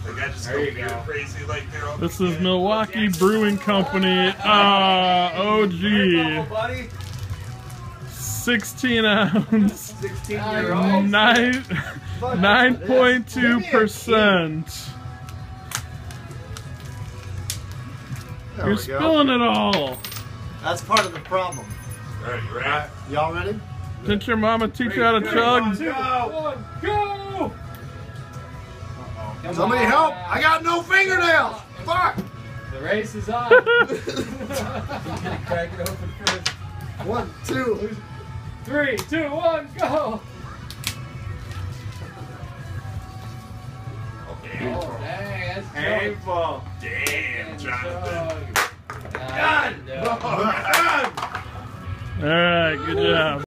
Like I just go crazy like they're all This is Milwaukee Brewing Company. O-Gii. 16 ounce. 16-year-old. 9.2%. You're spilling it all. That's part of the problem. Alright, you ready? Y'all ready? Didn't your mama teach you how to chug? Go! Somebody help! I got no fingernails! Fuck! The race is on. Crack it open first. 1, 2. 3, 2, 1, go! Okay. Oh, dang, that's Painful. Damn, Jonathan. Done! All right, good job.